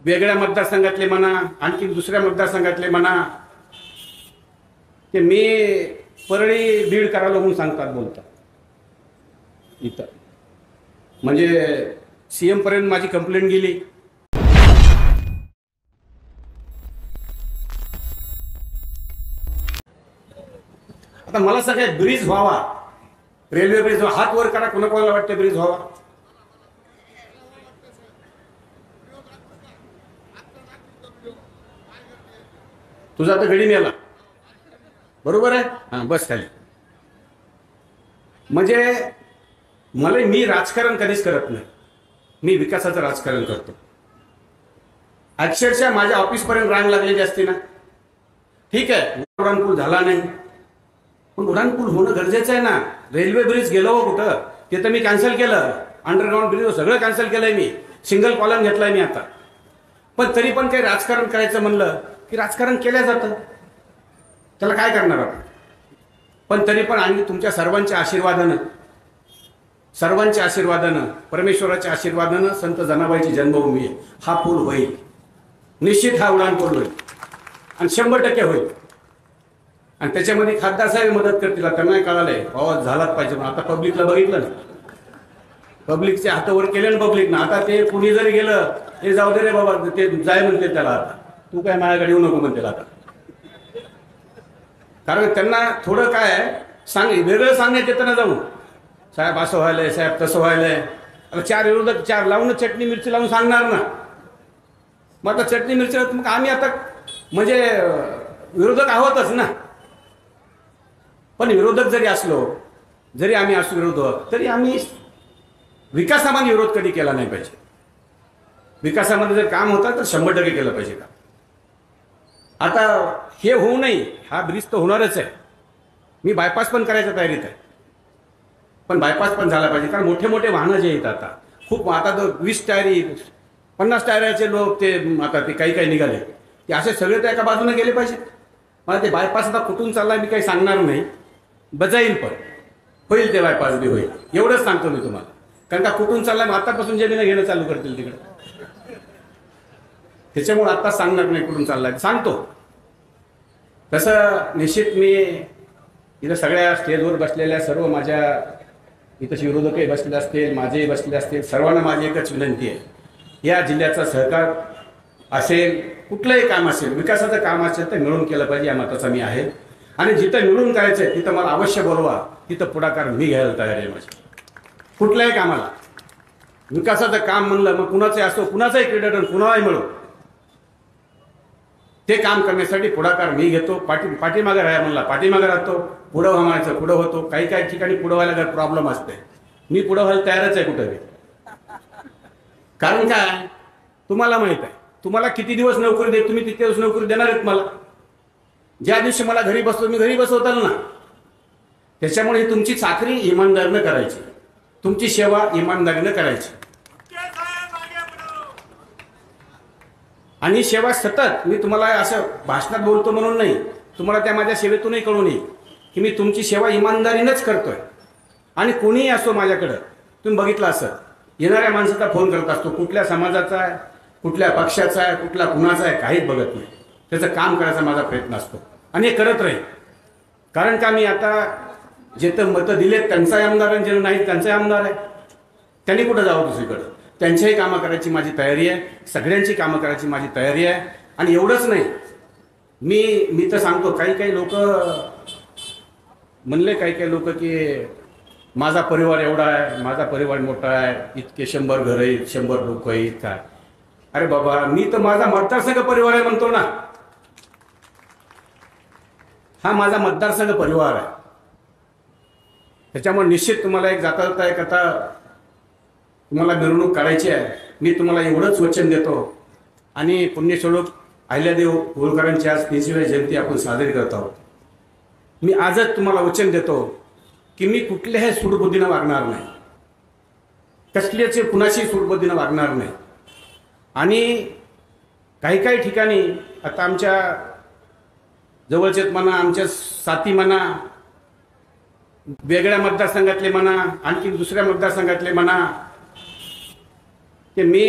वेगळ्या मतदारसंघातले म्हणा, आणखी दुसऱ्या मतदारसंघातले म्हणा, ते मी परळी बीड करायला म्हणून सांगतात, बोलतात इथं. म्हणजे सीएम पर्यंत माझी कंप्लेंट गेली. आता मला सगळ्यात ब्रिज व्हावा, रेल्वे ब्रिज व्हावा, हात वर करा कोणाकोणाला वाटते ब्रिज व्हावा. तुझा तर गडी मेला, बरोबर आहे. हा, बस खाली. म्हणजे मी राजकारण कधीच करत नाही, मी विकासाचं राजकारण करतो. अक्षरशः माझ्या ऑफिसपर्यंत रांग लागलेली असते ना, ठीक आहे, उड्डाणपूल झाला नाही, पण उड्डाणपूल होणं गरजेचं आहे ना. रेल्वे ब्रिज गेलो हो कुठं, ते तर मी कॅन्सल केलं. अंडरग्राऊंड ब्रिज सगळं कॅन्सल केलंय मी, सिंगल कॉलम घेतलाय मी आता. पण तरी पण काही राजकारण करायचं म्हणलं की राजकारण केलं जातं, त्याला काय करणार आपण. पण तरी पण आम्ही तुमच्या सर्वांच्या आशीर्वादानं, परमेश्वराच्या आशीर्वादानं, संत जनाबाईची जन्मभूमी आहे, हा पूल होईल निश्चित, हा उड्डाणपूल होईल आणि 100% होईल. आणि त्याच्यामध्ये खासदार साहेब मदत करतील, त्यांनाही कळालंय आवाज झालाच पाहिजे. पण आता पब्लिकला बघितलं ना, पब्लिकचे हातावर केले ना पब्लिक ना. आता ते कुणी जरी गेलं, हे जाऊ दे रे बाबा, ते जाय म्हणते त्याला, आता तू काय माझ्याकडे येऊ नको म्हणते आता. कारण त्यांना थोडं काय वेगळं सांगण्यात येतं ना, जाऊन साहेब असं व्हायलंय, साहेब तसं व्हायलंय. आता 4 विरोधक 4 लावून चटणी मिरची लावून सांगणार ना. मग आता चटणी मिरची, मग आम्ही आता म्हणजे विरोधक आहोतच ना. पण विरोधक जरी असलो, जरी आम्ही असो विरोधक, तरी आम्ही विकासामध्ये विरोध कधी केला नाही पाहिजे. विकासामध्ये जर काम होतं तर 100% केलं पाहिजे का. आता हे होऊ नये, हा ब्रिज तर होणारच आहे. मी बायपास पण करायच्या तयारीत आहे, पण बायपास पण झाला पाहिजे. कारण मोठे मोठे वाहनं जे आहेत आता खूप, आता तर 20 टायरी 50 टायराचे लोक ते आता ते काही निघाले, ते असे सगळे तर एका बाजूने गेले पाहिजे. मला ते बायपास आता कुठून चाललाय मी काही सांगणार नाही, बजाईल पण होईल, ते बायपास बी होईल, एवढंच सांगतो मी तुम्हाला. कारण का कुठून चाललाय, आतापासून जमीन घेणं चालू करतील तिकडे, त्याच्यामुळे आता सांगणार नाही कुठून चाललाय, सांगतो. तसं निश्चित मी इथं सगळ्या स्टेजवर बसलेल्या सर्व माझ्या इथं विरोधकही बसले असतील, माझेही बसले असतील, सर्वांना माझी एकच विनंती आहे, या जिल्ह्याचा सहकार असेल, कुठलंही काम असेल, विकासाचं काम असेल तर मिळून केलं पाहिजे, या मताचा मी आहे. आणि जिथं मिळून करायचं आहे तिथं मला अवश्य बोलवा, तिथं पुढाकार मी घ्यायला तयार आहे. माझी कुठल्याही कामाला, विकासाचं काम म्हणलं मग कुणाचंही असो, कुणाचाही क्रेडिट कुणालाही मिळो, ते काम करण्यासाठी पुढाकार मी घेतो. पाठीमागे राहा म्हणला पाठीमागे राहतो, पुढं व्हायचं पुढं होतो. काही ठिकाणी पुढं व्हायला जर प्रॉब्लेम असते, मी पुढं व्हायला तयारच आहे कुठंही. कारण काय, तुम्हाला माहित आहे, तुम्हाला किती दिवस नोकरी दे, तुम्ही तितके दिवस नोकरी देणार आहेत मला. ज्या दिवशी मला घरी बसतो, मी घरी बसवताल ना. त्याच्यामुळे ही तुमची चाकरी इमानदारीनं करायची, तुमची सेवा इमानदारीनं करायची. आणि सेवा सतत, मी तुम्हाला असं भाषणात बोलतो म्हणून नाही, तुम्हाला त्या माझ्या सेवेतूनही कळून येईल की मी तुमची सेवा इमानदारीनंच करतोय. आणि कोणीही असो माझ्याकडं, तुम्ही बघितलं असं, येणाऱ्या माणसाचा फोन करत असतो, कुठल्या समाजाचा आहे, कुठल्या पक्षाचा आहे, कुठला कुणाचा आहे, काहीच बघत नाही. त्याचं काम करायचा माझा प्रयत्न असतो आणि हे करत राहील. कारण का मी आता जिथं मतं दिलेत त्यांचाही आमदार आहे, जे नाही त्यांचाही आमदार आहे, त्यांनी कुठं जावं दुसरीकडं. त्यांच्याही कामं करायची माझी तयारी आहे, सगळ्यांची कामं करायची माझी तयारी आहे. आणि एवढंच नाही, मी तर सांगतो, काही लोक म्हणले, काही लोक की माझा परिवार एवढा आहे, माझा परिवार मोठा आहे, इतके 100 घर आहेत, 100 लोक आहेत काय. अरे बाबा, मी तर माझा मतदारसंघ परिवार आहे म्हणतो ना, हा माझा मतदारसंघ परिवार आहे. त्याच्यामुळे निश्चित तुम्हाला एक जाता एक आता तुम्हाला मिरवणूक काढायची आहे, मी तुम्हाला एवढंच वचन देतो. आणि पुण्यश्लोक अहिल्यादेवी होळकरांची आज 300वी जयंती आपण साजरी करत आहोत. मी आजच तुम्हाला वचन देतो की मी कुठल्याही सूडबुद्धीनं वागणार नाही, कसल्याचे कुणाशी सूडबुद्धीनं वागणार नाही. आणि काही ठिकाणी आता आमच्या जवळचेच म्हणा, आमच्या साथी म्हणा, वेगळ्या मतदारसंघातले म्हणा, आणखी दुसऱ्या मतदारसंघातले म्हणा, की मी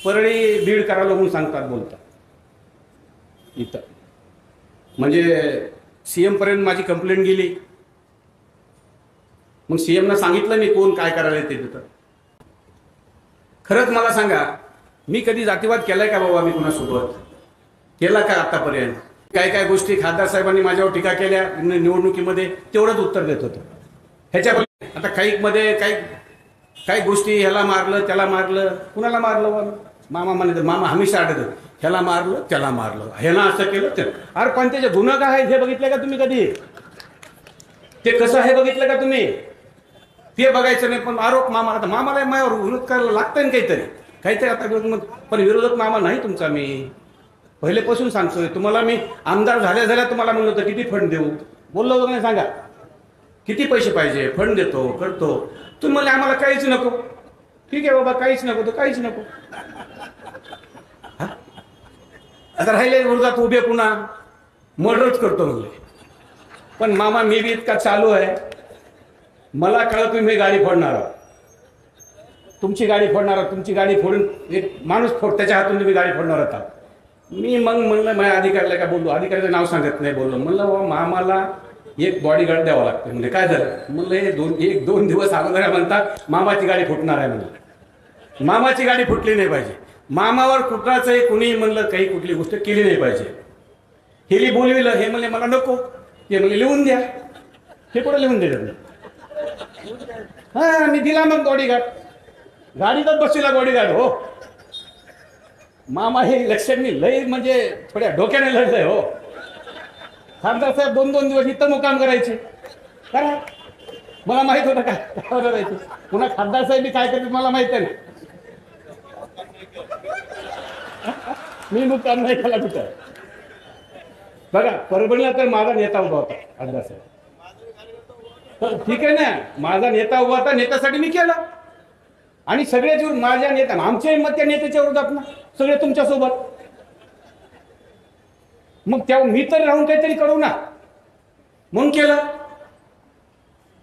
परळी बीड करायला म्हणून सांगतात बोलतात इथं. म्हणजे सीएम पर्यंत माझी कंप्लेंट गेली. मग सीएमना सांगितलं मी कोण काय करायला ते तिथं. खरंच मला सांगा, मी कधी जातीवाद केलाय का बाबा? मी कुणासोबत केला का आतापर्यंत? काय काय गोष्टी खासदार साहेबांनी माझ्यावर टीका केल्या निवडणुकीमध्ये, तेवढंच उत्तर देत होतं. ह्याच्या आता काही मध्ये काही गोष्टी, ह्याला मारलं त्याला मारलं. कुणाला मारलं बाबा? मामा म्हणायचं, मामा हमेशा आठवतं, ह्याला मारलं त्याला मारलं, ह्याला असं केलं ते. अरे पण त्याचे गुन्हा काय आहेत हे बघितलं का तुम्ही कधी? ते कसं आहे बघितलं का तुम्ही? ते बघायचं नाही. पण आरोप मामा, आता मामाला माझ्यावर विरोध करायला लागतं ना काहीतरी आता. पण विरोधक मामा नाही तुमचा. मी पहिलेपासून सांगतोय तुम्हाला. मी आमदार झाल्या तुम्हाला म्हणलं होतं किती फंड देऊ, बोललो होतं नाही? सांगा किती पैसे पाहिजे, फंड देतो करतो. तुम्ही म्हणले आम्हाला काहीच नको. ठीक आहे बाबा, काहीच नको तर काहीच नको. आता राहिले विरोधात उभे पुन्हा मर्डरच करतो म्हणले. पण मामा मी बी इतका चालू आहे, मला कळत तुम्ही गाडी फोडणार आहात, तुमची गाडी फोडणार आहात. तुमची गाडी फोडून एक माणूस त्याच्या हातून तुम्ही गाडी फोडणार आहात. मी मग म्हणलं माझ्या अधिकाऱ्याला काय बोललो, अधिकाऱ्याचं नाव सांगत नाही बोललो. म्हणलं बाबा मामाला एक बॉडीगार्ड द्यावा लागतो. म्हणजे काय झालं? म्हणलं हे एक दोन दिवस अगोदर म्हणतात मामाची गाडी फुटणार आहे. म्हणलं मामाची गाडी फुटली नाही पाहिजे. मामावर कुठलाचंही कुणी म्हणलं काही कुठली गोष्ट केली नाही पाहिजे. हेली बोलविलं, हे म्हणले मला नको, हे म्हणले लिहून द्या. हे कुठं लिहून दिलं? हा मी दिला मग बॉडीगार्ड, गाडीतच बसविला बॉडीगार्ड. हो मामा हे लक्षात लय म्हणजे थोड्या डोक्याने लढलंय. हो खासदार साहेब 2-2 दिवस इथं मुक्काम करायचे. करा, मला माहित होतं काय करायचं. पुन्हा खासदार साहेब काय करतात मला माहित आहे ना. मी मुक्काम नाही केला कुठं. बघा परभणीला तर माझा नेता उभा होता खासदार साहेब. ठीक आहे ना, माझा नेता उभा होता, नेत्यासाठी मी केलं. आणि सगळ्याच माझ्या नेत्या, आमच्या मत त्या नेत्याच्या विरोधात ना, सगळे तुमच्या सोबत. मग तेव्हा मी तर राहून काहीतरी करू ना म्हणून केलं.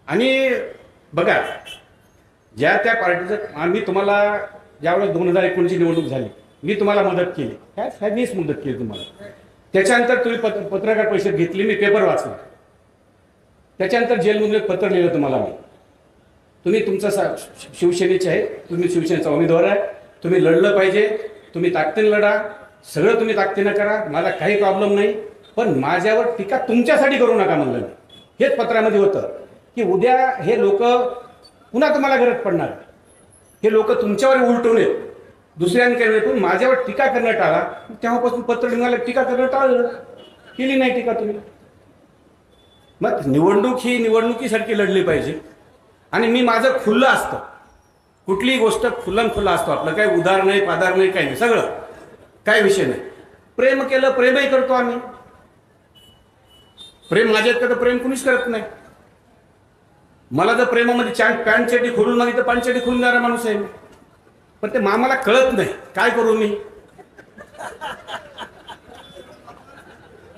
आणि बघा ज्या त्या पार्टीचं आम्ही तुम्हाला ज्यावेळेस 2019ची निवडणूक झाली, मी तुम्हाला मदत केली. काय मीच मदत केली तुम्हाला. त्याच्यानंतर तुम्ही पत्रकार परिषद घेतली, मी पेपर वाचला. त्याच्यानंतर जेलमधून एक पत्र लिहिलं तुम्हाला मी. तुम्ही तुमचा शिवसेनेचे आहे, तुम्ही शिवसेनेचा उमेदवार आहे, तुम्ही लढलं पाहिजे, तुम्ही ताकदीने लढा, सगळं तुम्ही ताकदीनं करा, माझा काही प्रॉब्लेम नाही. पण माझ्यावर टीका तुमच्यासाठी करू नका म्हणलं मी. हेच पत्रामध्ये होतं की उद्या हे लोक पुन्हा तुम्हाला गरज पडणार. हे लोक तुमच्यावर उलटून येत, दुसऱ्यांकडे पण माझ्यावर टीका करणं टाळा. तेव्हापासून पत्र लिहायला टीका करणं टाळलं, केली नाही टीका तुम्ही. मग निवडणूक ही निवडणुकीसारखी लढली पाहिजे. आणि मी माझं खुल्लं असतं, कुठलीही गोष्ट खुल्लन खुल्ला असतो. आपलं काही उदार नाही पादार नाही, काही नाही, सगळं काय विषय नाही. प्रेम केलं, प्रेमही करतो आम्ही. प्रेम माझ्यात तर प्रेम कुणीच करत नाही. मला जर प्रेमामध्ये पॅन्ट चेटी खोलून मागितलं, पॅन्ट चेटी खोलून देणारा माणूस आहे. पण ते मामाला कळत नाही, काय करू मी.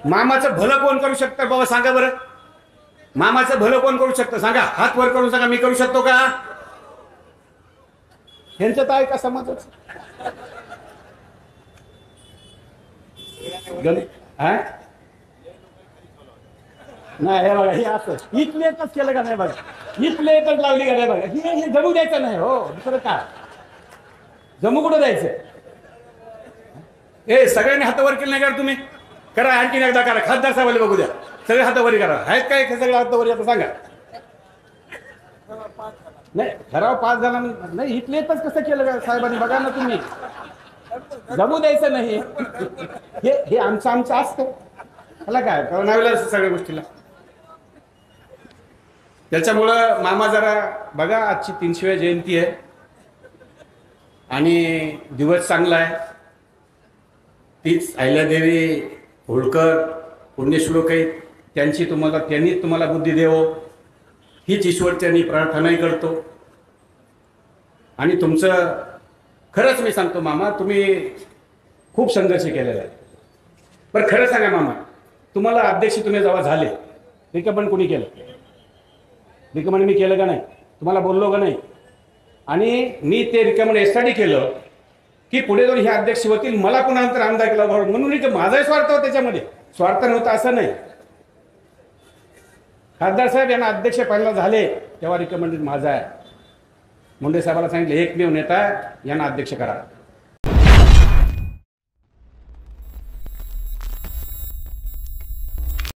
मामाचं भलं कोण करू शकतं बाबा सांगा बरं? मामाचं भलं कोण करू शकतं सांगा? हात वर करून सांगा, मी करू शकतो का? ह्यांचं तर आहे का समाजाच? नाही हे बघा, हे असं इथले एकच केलं का नाही बघा, इथले एकच लावली का नाही बघा. हे जमू द्यायचं नाही. हो दुसरं काय जमू कुठं द्यायचं? ए सगळ्यांनी हातावर केलं नाही का तुम्ही? करा, आणखीन एकदा करा. खासदार साहेबांना बघू द्या, सगळे हातावरी करा. आहेत काय सगळे हातावरी? आता सांगा. नाही ठराव पास झाला नाही, इथले एकच कसं केलं का साहेबांनी? बघा ना तुम्ही, जमू द्यायचं नाही. हे आमचं असतं. मला काय कळणावेला सगळ्या गोष्टीला. त्याच्यामुळं मामा जरा बघा, आजची 300वी जयंती आहे आणि दिवस चांगला आहे. तीच अहिल्यादेवी होळकर पुण्यश्लोक आहेत, त्यांनी तुम्हाला बुद्धी देवो हीच ईश्वरच्यांनी प्रार्थनाही करतो. आणि तुमचं खरंच मी सांगतो मामा, तुम्ही खूप संघर्ष केलेला आहे. पण खरं सांगा मामा, तुम्हाला अध्यक्ष तुम्ही जेव्हा झाले, रिकमेंड कोणी केलं? रिकमेंड मी केलं का नाही? तुम्हाला बोललो का नाही? आणि मी ते रिकमेंड यासाठी केलं की पुढे जाऊन हे अध्यक्ष होतील, मला पुन्हा नंतर आमदार केला म्हणून इथे माझाही स्वार्थ होता त्याच्यामध्ये, स्वार्थ नव्हता असं नाही. खासदार साहेब यांना अध्यक्ष पहिला झाले तेव्हा रिकमेंडेड माझा आहे. मुंडे साहेबांना सांगितलं एकमेव नेता यांना अध्यक्ष करा.